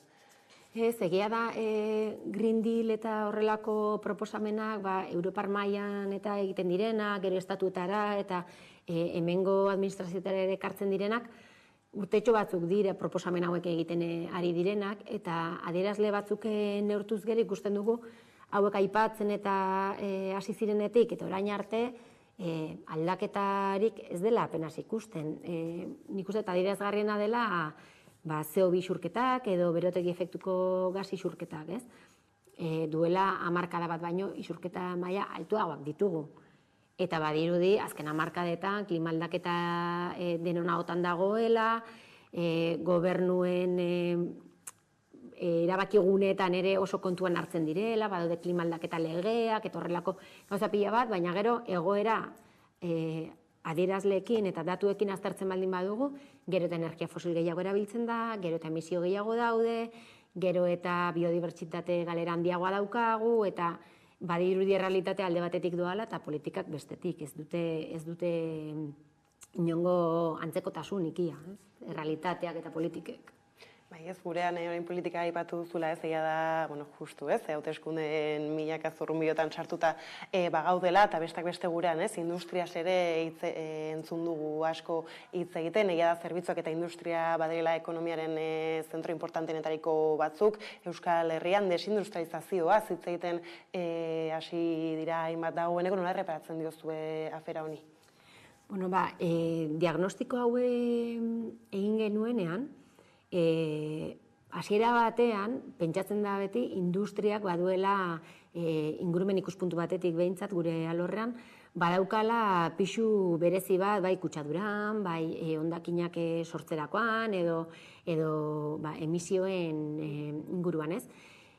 Ez, egia da Green Deal eta horrelako proposamenak Europar mailan eta egiten direnak, gero estatuetara eta hemengo administrazioetara ere ekartzen direnak, urtetxo batzuk dira proposamen hauek egiten ari direnak, eta adierazle batzuk neurtuz gero ikusten dugu hauek aipatzen eta hasi zirenetik eta orain arte aldaketarik ez dela apenas ikusten. Nik uste eta adierazgarriena dela CO2 isurketak edo berotegi efektuko gas isurketak, ez? Duela hamarkada bat baino isurketa maila altuagoak ditugu. Eta badirudi, azken hamarkadetan, klima aldaketa denonagotan dagoela, gobernuen erabakiguneetan ere oso kontuan hartzen direla, badaude klima aldaketa legeak, eta horrelako gauza pila bat, baina gero egoera adierazleekin eta datuekin aztertzen baldin badugu, gero eta energia fosil gehiago erabiltzen da, gero eta emisio gehiago daude, gero eta biodibertsitate galera handiagoa daukagu, eta badirudi errealitatea alde batetik doala eta politikak bestetik, ez dute inongo antzekotasun ikia, errealitateak eta politikek. Bai, ez gurean orain politika aipatu duzula, ez egia da, justu, ez, hauteskundeen milaka zurrunbilotan sartuta bagaudela, eta bestak beste gurean, ez, industriaz ere entzun dugu asko hitz egiten, egia da zerbitzuak eta industria badela ekonomiaren zentro importantenetariko batzuk, Euskal Herrian desindustrializazioa hitz egiten hasi dira hainbat dagoeneko, nola erreparatzen diozue afera honi? Diagnostiko hau egin genuenean, hasiera batean, pentsatzen da beti, industriak baduela ingurumen ikuspuntu batetik behintzat gure alorrean, badaukala pixu berezi bat, bai kutsaduran, bai hondakinak sortzerakoan, edo emisioen inguruan, ez?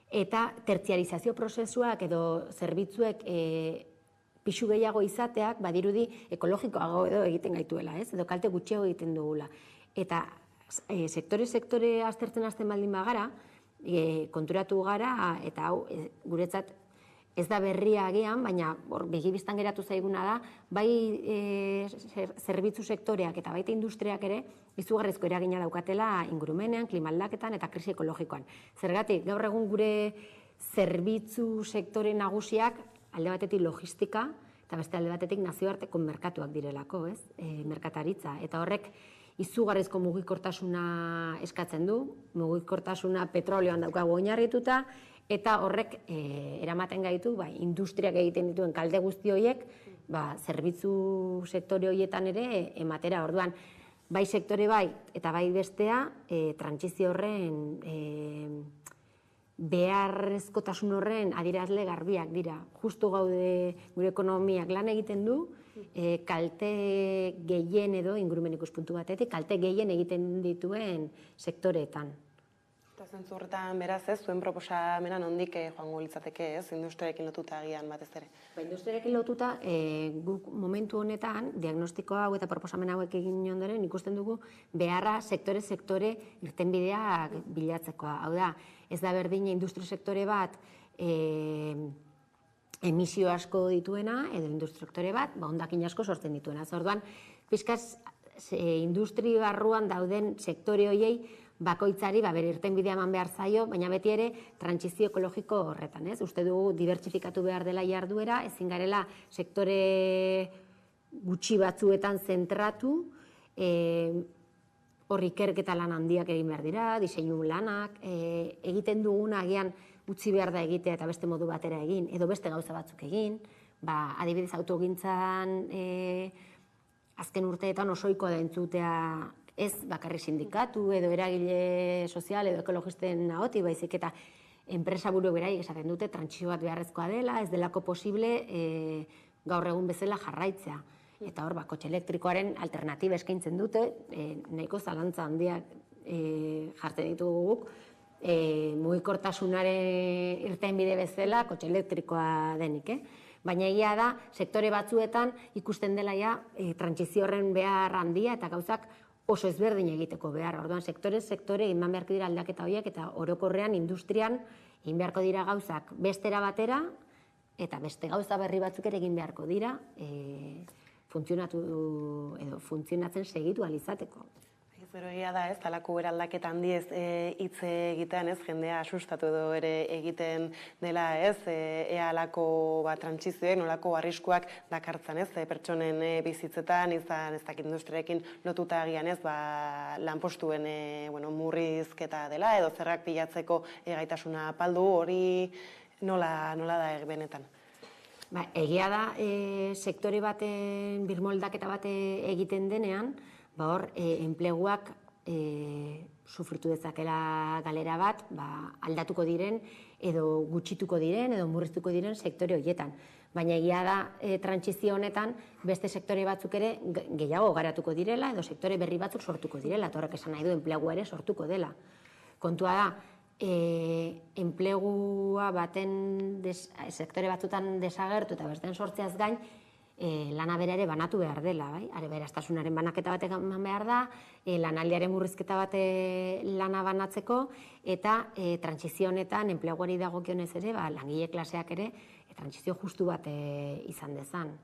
Eta tertziarizazio prozesuak edo zerbitzuek pixu gehiago izateak, badirudi ekologikoago edo egiten gaituela, ez? Edo kalte gutxiago egiten dugula. Eta sektore aztertzen hasten baldin bagara, konturatu gara, eta hau guretzat ez da berria agian, baina begibistan geratu zaiguna da, bai zerbitzu sektoreak eta baita industriak ere, izugarrizko eragina daukatela ingurumenean, klima aldaketan eta krisi ekologikoan. Zergatik, gaur egun gure zerbitzu sektore nagusiak alde batetik logistika, eta beste alde batetik nazioarteko merkatuak direlako, ez? Merkataritza, eta horrek izugarrizko mugikortasuna eskatzen du, mugikortasuna petroleoan daukagu oinarrituta, eta horrek eramaten gaitu, industriak egiten dituen kalte guzti horiek, zerbitzu sektore horietan ere ematera. Orduan, bai sektore bai eta bai bestea, trantsizio horren beharrezkotasun horren adierazle garbiak dira. Justu gaude gure ekonomiak lan egiten du, kalte gehien edo ingurumen ikuspuntu batetik, kalte gehien egiten dituen sektoreetan. Eta zentzu horretan beraz ez, zuen proposamena nondik joango litzateke ez, industriarekin lotuta agian batez ere? Industriarekin lotuta, guk momentu honetan, diagnostiko hau eta proposamen hauek egin ondoren, ikusten dugu beharra sektore irtenbideak bilatzekoa. Hau da, ez da berdin industri sektore bat emisio asko dituena, edo industri sektore bat, hondakin asko sortzen dituena. Orduan, pixkaz, industri barruan dauden sektore horiei bakoitzari bere irtenbidea eman behar zaio, baina beti ere trantsizio ekologiko horretan, ez? Uste dugu dibertsifikatu behar dela jarduera, ezin garela sektore gutxi batzuetan zentratu, hor ikerketa lan handiak egin behar dira, diseinu lanak, egiten duguna agian utzi behar da egitea eta beste modu batera egin, edo beste gauza batzuk egin, adibidez autogintzan azken urteetan osoiko da entzutea ez bakarri sindikatu edo eragile sozial edo ekologisten ahoti, baizik eta enpresa buru beraiek esaten dute trantsizio bat beharrezkoa dela, ez delako posible gaur egun bezala jarraitzea. Eta hor, kotxe elektrikoaren alternatiba eskaintzen dute, nahiko zalantza handiak jartzen ditugu guk, mugikortasunaren irtenbide bezala kotxe elektrikoa denik, Baina egia da, sektore batzuetan ikusten dela ja trantsizio horren behar handia eta gauzak oso ezberdin egiteko behar. Orduan, sektore eman beharko dira aldaketa horiek eta orokorrean industrian egin beharko dira gauzak bestera batera eta beste gauza berri batzuk ere egin beharko dira funtzionatzen segitu alizateko. Zero egia da, ez, talako eraldaketa handiez hitz egitean, ez, jendea asustatu edo ere egiten dela, ez, ea alako trantsizioek, nolako arriskuak dakartzan, ez, pertsonen bizitzetan, izan ez dakit industriarekin lotuta agian, ez, lanpostuen murrizketa dela, edo zerrak pilatzeko gaitasuna paldu, hori nola da benetan? Egia da, sektore baten birmoldaketa bat egiten denean, hor, enpleguak sufritu dezakela galera bat, aldatuko diren, edo gutxituko diren, edo murriztuko diren sektore horietan. Baina egia da, trantsizio honetan, beste sektore batzuk ere gehiago garatuko direla, edo sektore berri batzuk sortuko direla, eta horrek esan nahi du enplegu ere sortuko dela. Kontua da, enplegua baten sektore batzutan desagertu eta besten sortzeaz gain, lana bera ere banatu behar dela, aberastasunaren banaketa bat eman behar da, lanaldiaren murrizketa bat lana banatzeko, eta trantsizio honetan enpleguari dagokionez ere, langile klaseak ere, trantsizio justu bat izan dezan.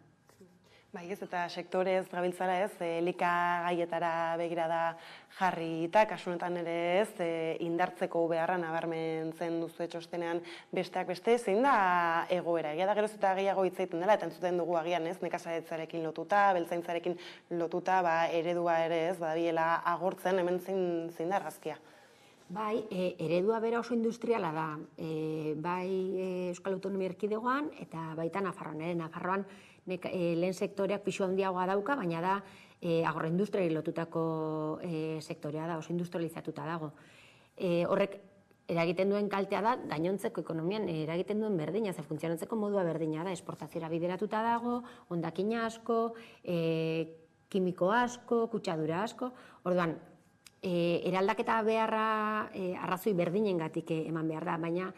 Bai ez, eta sektorez gabiltzara ez, elikagaietara begirada jarri eta kasunetan ere ez, indartzeko beharra nabarmentzen duzu txostenean besteak beste, zein da egoera? Egia da geroz eta gehiago hitz egiten dela, eta entzuten dugu agian ez, nekazaritzarekin lotuta, beltzaintzarekin lotuta, eredua ere ez, badabilela agortzen, hemen zein da argazkia? Bai, eredua bera oso industriala da, bai Euskal Autonomia Erkidegoan eta baita Nafarroan. Nafarroan lehen sektoreak pixu handiagoa dauka, baina da agroindustriari lotutako sektorea da, oso industrializatuta dago. Horrek eragiten duen kaltea da, gainontzeko ekonomian eragiten duen berdina, ze funtzionatzeko modua berdina da, esportaziora bideratuta dago, hondakina asko, kimiko asko, kutsadura asko, orduan, eraldaketa beharra arrazoi berdinengatik eman behar da, baina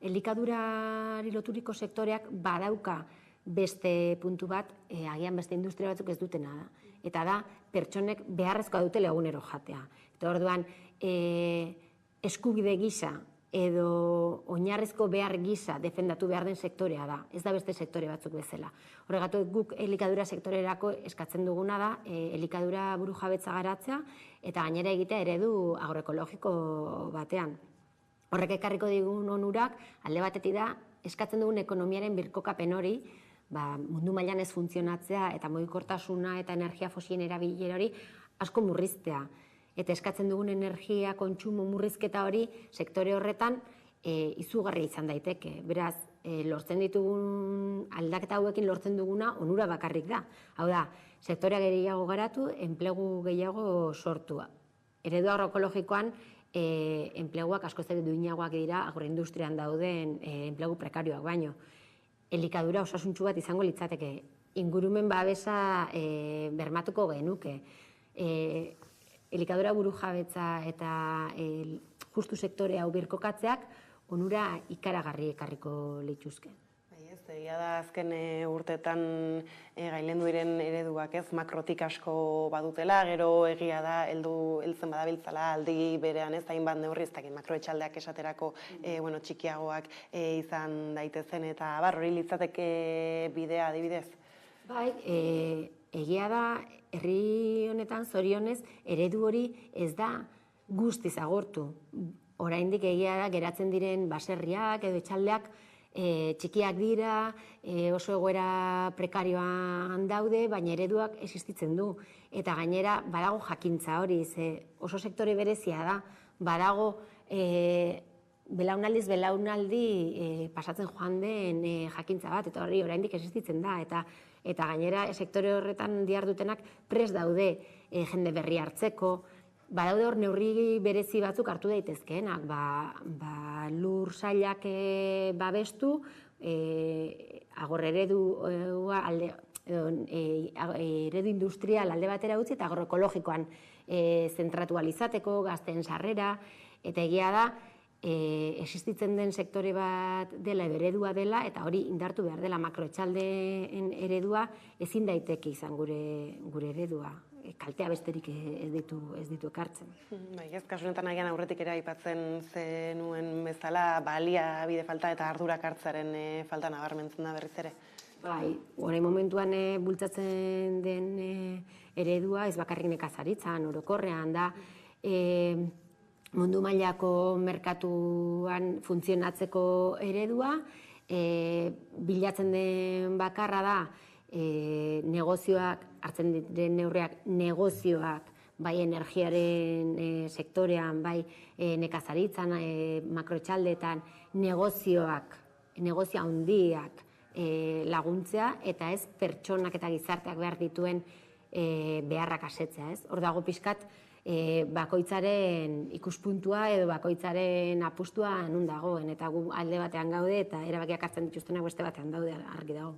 elikadurari loturiko sektoreak badauka beste puntu bat, agian beste industria batzuk ez dutena da. Eta da, pertsonek beharrezkoa dutela egunero jatea. Eta orduan, eskubide gisa edo oinarrizko behar gisa defendatu behar den sektorea da. Ez da beste sektore batzuk bezala. Horregatik guk elikadura sektorerako eskatzen duguna da, elikadura burujabetza garatzea eta gainera egitea eredu agroekologiko batean. Horrek ekarriko digun onurak, alde batetik da, eskatzen dugun ekonomiaren birkokapen hori, mundu mailan ez funtzionatzea eta mugikortasuna eta energia fosilien erabilera hori asko murriztea. Eta eskatzen dugun energia kontsumo murrizketa hori sektore horretan izugarri izan daiteke. Beraz, lortzen ditugun aldaketa hauekin lortzen duguna onura bakarrik da. Hau da, sektorea gehiago garatu, enplegu gehiago sortua. Eredu agroekologikoan enpleguak asko ez duinagoak dira agroindustrian dauden enplegu prekarioak baino. Elikadura osasuntsu bat izango litzateke. Ingurumen babesa bermatuko genuke. Elikadura burujabetza eta justu sektore hau birkokatzeak onura ikaragarri ekarriko lituzke. Egia da azken urteetan gailendu diren ereduak ez, makrotik asko badutela, gero egia da heltzen badabiltzala aldi berean ez, hainbat neurri ez dakit makroetxaldeak esaterako txikiagoak izan daitezen eta hori litzateke bidea adibidez? Bai, egia da herri honetan zorionez eredu hori ez da guztiz agortu. Oraindik egia da geratzen diren baserriak edo etxaldeak txikiak dira, oso egoera prekarioan daude, baina ereduak existitzen du. Eta gainera, badago jakintza hori, oso sektore berezia da, badago belaunaldiz belaunaldi pasatzen joan den jakintza bat, eta hori oraindik existitzen da. Eta gainera, sektore horretan dihardutenak prest daude jende berri hartzeko, badaude hor neurri berezi batzuk hartu daitezkeenak, lur sailak babestu, eredu industrial alde batera utzi eta agroekologikoan zentratu alizateko, gazteen sarrera, eta egia da, existitzen den sektore bat dela, eredua dela, eta hori indartu behar dela. Makroetxaldeen eredua ezin daiteke izan gure eredua. Kaltea besterik ez ditu ekartzen. Bai, ez, kasu honetan agian aurretik ere aipatzen zenuen bezala, baliabide falta eta ardurak hartzearen falta nabarmentzen da berriz ere. Bai, orain momentuan bultzatzen den eredua, ez bakarrik nekazaritzan, orokorrean da, mundu mailako merkatuan funtzionatzeko eredua, bilatzen den bakarra da, negozioak, hartzen diren neurriak, negozioak, bai energiaren sektorean, bai nekazaritzan, makroetxaldetan, negozio handiak laguntzea, eta ez pertsonak eta gizarteak behar dituen beharrak asetzea, ez? Hor dago pixkat, bakoitzaren ikuspuntua edo bakoitzaren apustua nun dagoen, eta gu alde batean gaude eta erabakiak hartzen dituztenak beste batean daude, argi dago.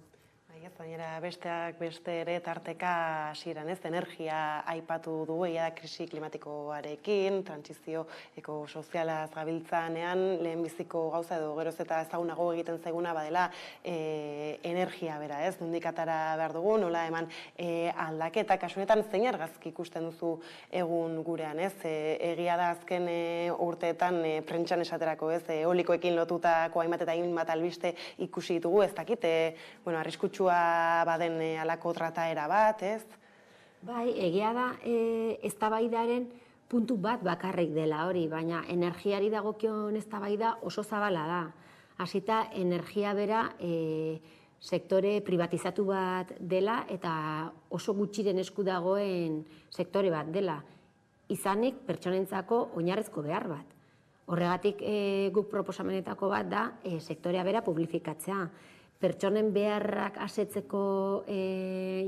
Baina besteak beste ere tarteka hasieran ez, energia aipatu dugu, da krisi klimatikoarekin, trantsizio ekosozialaz gabiltzanean, lehenbiziko gauza edo geroz eta ezagunago egiten zaiguna badela energia bera, ez, nondik atera behar dugu, nola eman aldaketa, kasunetan zein argazki ikusten duzu egun gurean, ez, egia da azken urteetan prentsan esaterako, ez, eolikoekin lotutako hainbat eta hainbat albiste ikusi ditugu, ez dakit, arriskutsua baden alako trataera bat, ez? Bai, egia da eztabaidaren puntu bat bakarrik dela hori, baina energiari dagokion eztabaida oso zabala da. Hasita energia bera sektore privatizatu bat dela eta oso gutxiren esku dagoen sektore bat dela. Izanik pertsonentzako oinarrizko behar bat. Horregatik guk proposamenetako bat da sektorea bera publifikatzea. Pertsonen beharrak asetzeko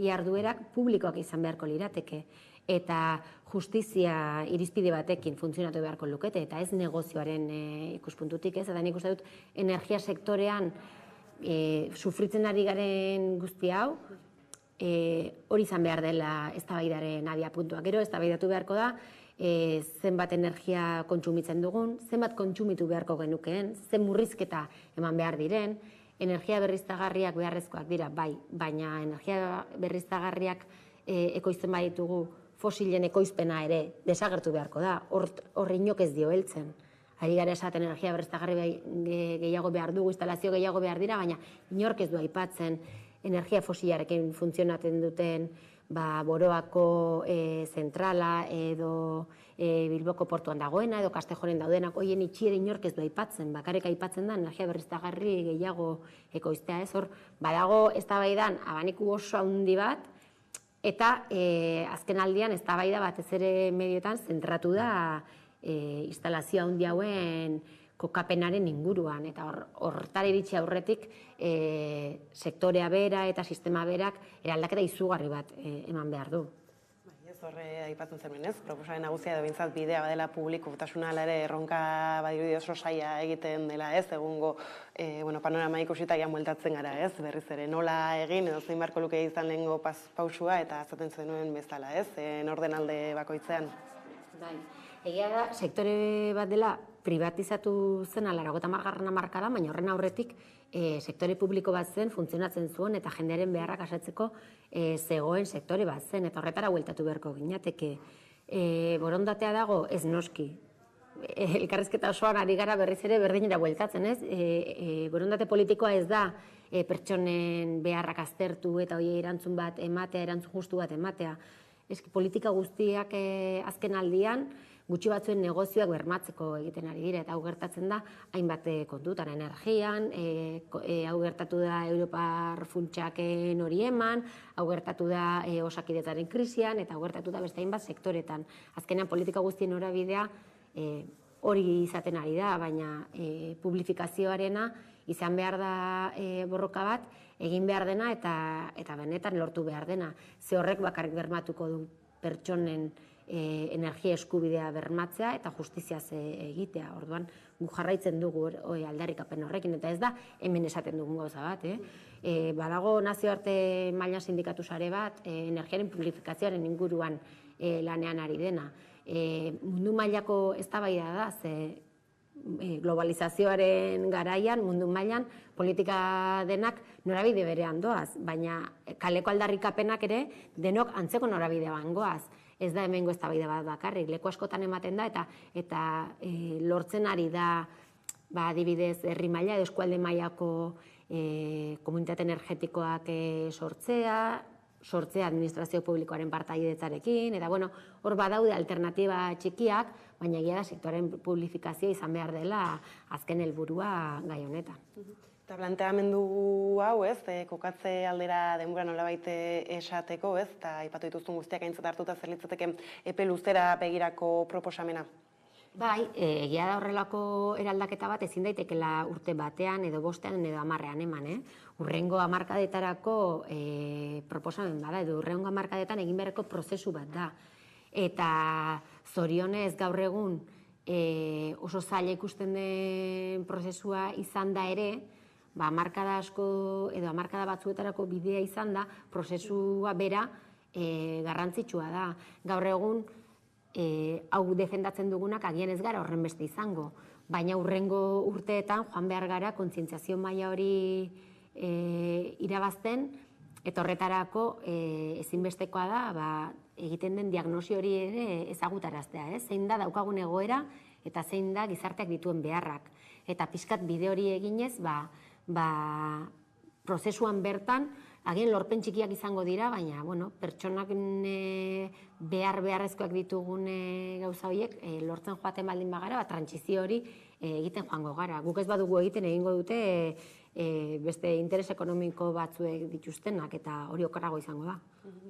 jarduerak publikoak izan beharko lirateke. Eta justizia irizpide batekin funtzionatu beharko lukete, eta ez negozioaren ikuspuntutik ez. Eta nik uste dut energia sektorean sufritzen ari garen guzti hau, hori izan behar dela eztabaidaren abiapuntua. Gero eztabaidatu beharko da, zenbat energia kontsumitzen dugun, zenbat kontsumitu beharko genukeen, zen murrizketa eman behar diren, energia berriztagarriak beharrezkoak dira, bai, baina energia berriztagarriak ekoizten baditugu fosilen ekoizpena ere desagertu beharko da, hor inok ez dio heltzen. Ari gara esaten energia berriztagarri gehiago behar dugu, instalazio gehiago behar dira, baina inork ez du aipatzen energia fosilarekin funtzionatzen duten Boroako zentrala edo Bilboko portuan dagoena edo Kastejoren daudenak, hoien itxiera inork ez du aipatzen, bakarrik aipatzen da energia berriztagarri gehiago ekoiztea, ez hor, badago eztabaidan abaniku oso handi bat, eta azken aldian eztabaida batez ere medioetan zentratu da instalazio handi hauen kokapenaren inguruan, eta hortara iritsi aurretik sektorea bera eta sistema berak eraldaketa izugarri bat eman behar du. Horre aipatzen zen ez, proposaren nagusia edo bintzat bidea badela publikotasuna ere erronka badirudi oso saia egiten dela ez, egungo panorama ikusita gian bueltatzen gara ez, berriz ere nola egin edo zein beharko luke izan lehengo pausua eta azaten zenuen bezala ez, norden alde bakoitzean. Bai, egia da, sektore bat dela privatizatu zen 80. hamarkadan, baina horren aurretik sektore publiko bat zen, funtzionatzen zuen eta jendearen beharrak asetzeko zegoen sektore bat zen, eta horretara bueltatu beharko ginateke. Borondatea dago, ez noski. Elkarrizketa osoan ari gara berriz ere berdinera bueltatzen, ez? Borondate politikoa ez da pertsonen beharrak aztertu eta hori erantzun bat ematea, erantzun justu bat ematea. Politika guztiak azken aldian, gutxi batzuen negozioak bermatzeko egiten ari dira, eta hau gertatzen da hainbat kontutan energian, hau gertatu da Europar funtsaken hori eman, hau gertatu da Osakidetzaren krisian, eta hau gertatu da beste hainbat sektoretan. Azkenean politika guztien norabidea hori izaten ari da, baina publifikazioarena izan behar da borroka bat, egin behar dena eta benetan lortu behar dena. Ze horrek bakarrik bermatuko du pertsonen energia eskubidea bermatzea eta justiziaz egitea. Orduan, gu jarraitzen dugu aldarrikapen horrekin, eta ez da hemen esaten dugun gauza bat. Badago nazioarte maila sindikatu sare bat, energiaren publifikazioaren inguruan lanean ari dena. Mundu mailako eztabaida da, ze globalizazioaren garaian, mundu mailan, politika denak norabide berean doaz, baina kaleko aldarrikapenak ere denok antzeko norabidean goaz. Ez da hemengo eztabaida bat bakarrik, leku askotan ematen da eta lortzen ari da adibidez herri maila edo eskualde mailako komunitate energetikoak sortzea administrazio publikoaren partaidetzarekin, eta hor badaude alternatiba txikiak, baina egia da sektoren publifikazioa izan behar dela azken helburua gai honetan. Eta planteamendu hau, kokatze aldera denbora nolabait esateko, eta aipatu dituzun guztiak aintzat hartuta zer litzateke epe luzera begirako proposamena? Bai, egia da horrelako eraldaketa bat ezin daitekela urte batean edo bostean edo 10ean eman, Urrengo hamarkadetarako proposamen bada, edo urrengo hamarkadetan egin beharreko prozesu bat da. Eta zorionez gaur egun oso zaila ikusten den prozesua izan da ere, hamarkada asko edo hamarkada batzuetarako bidea izan da, prozesua bera garrantzitsua da. Gaur egun hau defendatzen dugunak agian ez gara horren beste izango, baina urrengo urteetan joan behar gara kontzientziazio maila hori irabazten, eta horretarako ezinbestekoa da egiten den diagnosi hori ere ezagutaraztea, zein da daukagun egoera eta zein da gizarteak dituen beharrak. Eta pixkat bide hori eginez, prozesuan bertan, agian lorpen txikiak izango dira, baina pertsonak beharrezkoak ditugun gauza horiek lortzen joaten baldin bagara, trantsizio hori egiten joango gara. Guk ez badugu egiten egingo dute beste interes ekonomiko batzuek dituztenak, eta hori okerrago izango da.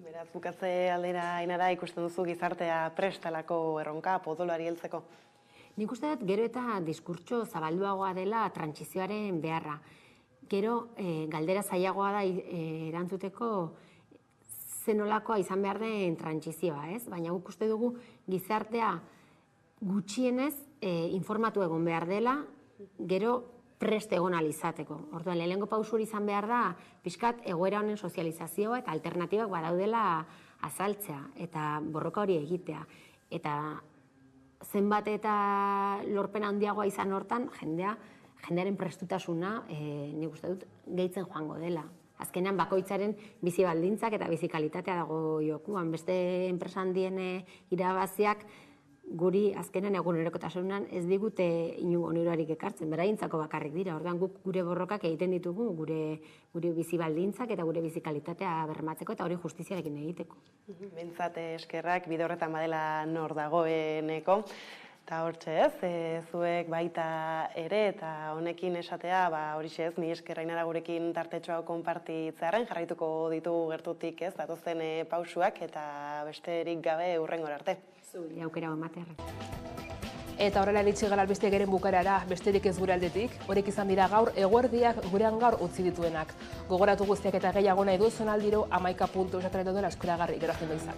Beraz, bukatze aldera Ainara ikusten duzu gizartea prestalako erronka potoloari heltzeko? Nik uste dut gero eta diskurtso zabalduagoa dela trantsizioaren beharra. Gero, galdera zailagoa da erantzuteko zenolakoa izan behar den trantsizioa, baina guk uste dugu gizartea gutxienez informatu egon behar dela, gero prest egon alizateko. Orduan, lehenengo pausu hori izan behar da, pixkat egoera honen sozializazioa eta alternatibak badaudela azaltzea eta borroka hori egitea. Eta zenbat eta lorpen handiagoa izan hortan, jendearen prestutasuna, nik uste dut, gehitzen joango dela. Azkenean bakoitzaren bizi baldintzak eta bizi kalitatea dago jokuan. Beste enpresa handien irabaziak guri azkenean egunerokotasunean ez digute inongo onurarik ekartzen, beraientzako bakarrik dira. Orduan guk gure borrokak egiten ditugu gure bizi baldintzak eta gure bizi kalitatea bermatzeko eta hori justiziarekin egiteko. Behintzat eskerrak bide horretan badela nor dagoeneko. Eta hortxe zuek baita ere eta honekin esatea, horixe mi esker Ainara gurekin tartetxoa konpartitzearen jarraituko ditugu gertutik datozen pausuak eta besterik gabe hurrengora arte. Zuri aukera ematearra. Eta horrela iritsi gara albistegiaren bukaerara, besterik ez gure aldetik, horiek izan dira gaur eguerdiak gurean gaur utzi dituenak. Gogoratu guztiak eta gehiago nahi duzen aldiro 11 puntu esaten dela eskuragarri gero izan.